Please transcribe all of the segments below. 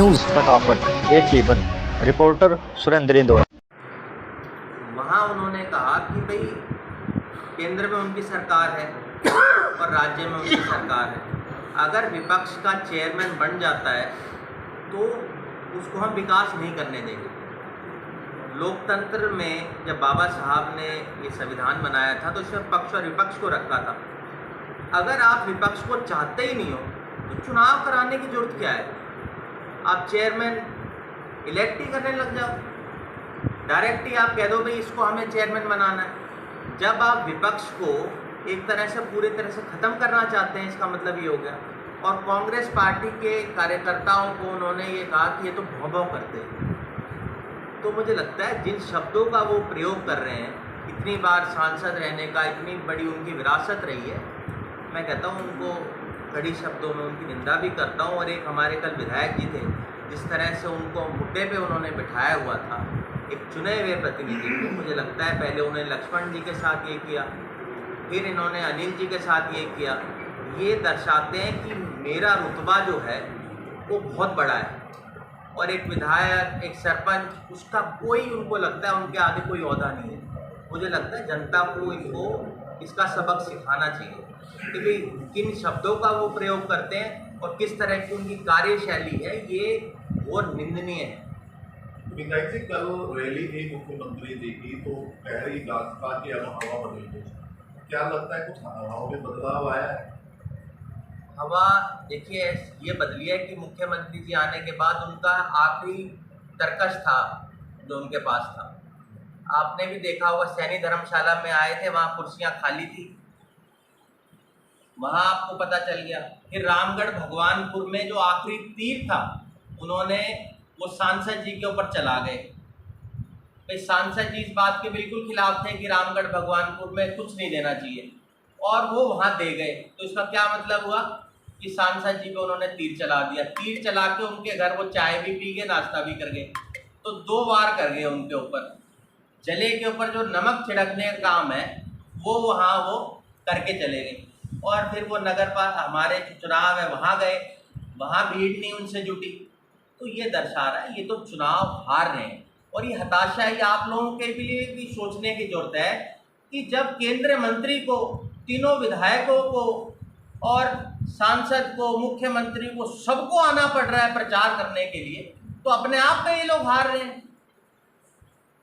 News फटाफट एक जीवन। रिपोर्टर सुरेंद्र इंदौर। वहाँ उन्होंने कहा कि भाई केंद्र में उनकी सरकार है और राज्य में उनकी सरकार है। अगर विपक्ष का चेयरमैन बन जाता है तो उसको हम विकास नहीं करने देंगे। लोकतंत्र में जब बाबा साहब ने ये संविधान बनाया था तो इसमें पक्ष और विपक्ष को रखा था। अगर आप विपक्ष को चाहते ही नहीं हो तो चुनाव कराने की जरूरत क्या है? आप चेयरमैन इलेक्ट ही करने लग जाओ। डायरेक्ट ही आप कह दो भाई इसको हमें चेयरमैन बनाना है। जब आप विपक्ष को एक तरह से पूरी तरह से ख़त्म करना चाहते हैं, इसका मतलब ये हो गया। और कांग्रेस पार्टी के कार्यकर्ताओं को उन्होंने ये कहा कि ये तो भौं भौं करते हैं। तो मुझे लगता है जिन शब्दों का वो प्रयोग कर रहे हैं, इतनी बार सांसद रहने का इतनी बड़ी उनकी विरासत रही है, मैं कहता हूँ उनको कड़ी शब्दों में उनकी निंदा भी करता हूँ। और एक हमारे कल विधायक जी थे, जिस तरह से उनको मुद्दे पे उन्होंने बिठाया हुआ था एक चुने हुए प्रतिनिधि को, मुझे लगता है पहले उन्होंने लक्ष्मण जी के साथ ये किया, फिर इन्होंने अनिल जी के साथ ये किया। ये दर्शाते हैं कि मेरा रुतबा जो है वो बहुत बड़ा है और एक विधायक, एक सरपंच, उसका कोई उनको लगता है उनके आगे कोई ओहदा नहीं है। मुझे लगता है जनता को इनको इसका सबक सिखाना चाहिए कि भाई किन शब्दों का वो प्रयोग करते हैं और किस तरह की उनकी कार्यशैली है, ये बहुत निंदनीय है। विधायक जी, कल रैली थी मुख्यमंत्री जी की, तो कह रही भाजपा की अब हवा बदल गई। क्या लगता है कुछ हवाओं में बदलाव आया है? हवा देखिए ये बदली है कि मुख्यमंत्री जी आने के बाद उनका आखिरी तर्कश था जो उनके पास था। आपने भी देखा होगा सैनी धर्मशाला में आए थे, वहाँ कुर्सियाँ खाली थी, वहाँ आपको पता चल गया। फिर रामगढ़ भगवानपुर में जो आखिरी तीर था उन्होंने वो सांसद जी के ऊपर चला गए। भाई सांसद जी इस बात के बिल्कुल खिलाफ थे कि रामगढ़ भगवानपुर में कुछ नहीं देना चाहिए और वो वहाँ दे गए। तो इसका क्या मतलब हुआ कि सांसद जी को उन्होंने तीर चला दिया। तीर चला के उनके घर वो चाय भी पी गए, नाश्ता भी कर गए। तो 2 बार कर गए उनके ऊपर। जले के ऊपर जो नमक छिड़कने का काम है वो वहाँ वो करके चले गए। और फिर वो नगर पाल हमारे चुनाव है वहाँ गए, वहाँ भीड़ नहीं उनसे जुटी। तो ये दर्शा रहा है ये तो चुनाव हार रहे हैं। और ये हताशा है, आप लोगों के लिए भी सोचने की जरूरत है कि जब केंद्रीय मंत्री को, तीनों विधायकों को और सांसद को, मुख्यमंत्री को, सबको आना पड़ रहा है प्रचार करने के लिए, तो अपने आप में ये लोग हार रहे हैं।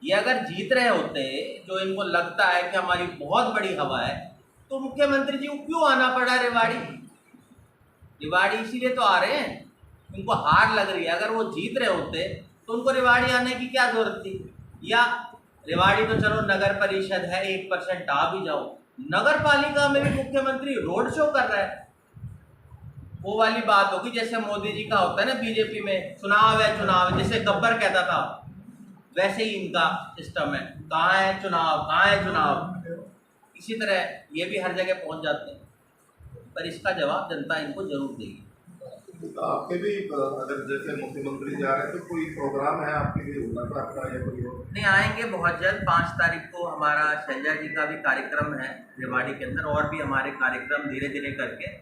ये अगर जीत रहे होते, जो इनको लगता है कि हमारी बहुत बड़ी हवा है, तो मुख्यमंत्री जी को क्यों आना पड़ा रेवाड़ी? रेवाड़ी इसीलिए तो आ रहे हैं, उनको हार लग रही है। अगर वो जीत रहे होते तो उनको रेवाड़ी आने की क्या जरूरत थी? या रेवाड़ी तो चलो नगर परिषद है, 1% आ भी जाओ। नगर पालिका में भी मुख्यमंत्री रोड शो कर रहा है। वो वाली बात होगी जैसे मोदी जी का होता है ना बीजेपी में, चुनाव है चुनाव है, जैसे गब्बर कहता था, वैसे ही इनका सिस्टम है, कहाँ है चुनाव, कहाँ है चुनाव। इसी तरह ये भी हर जगह पहुंच जाते हैं, पर इसका जवाब जनता इनको जरूर देगी। आपके भी अगर जैसे मुख्यमंत्री जा रहे हैं तो कोई प्रोग्राम है आपके लिए आपका या कोई और? नहीं, आएंगे बहुत जल्द। 5 तारीख को हमारा शैलजा जी का भी कार्यक्रम है रेवाड़ी के अंदर, और भी हमारे कार्यक्रम धीरे धीरे करके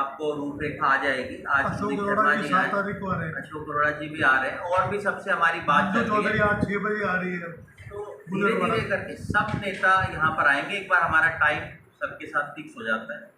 आपको रूपरेखा आ जाएगी। आज अशोक अरोड़ा जी 7 तारीख को आ रहे हैं, अशोक अरोड़ा जी भी आ रहे हैं, और भी सबसे हमारी बात चल रही है। आज 6 बजे आ रही है। तो धीरे धीरे करके सब नेता यहाँ पर आएंगे। एक बार हमारा टाइम सबके साथ फिक्स हो जाता है।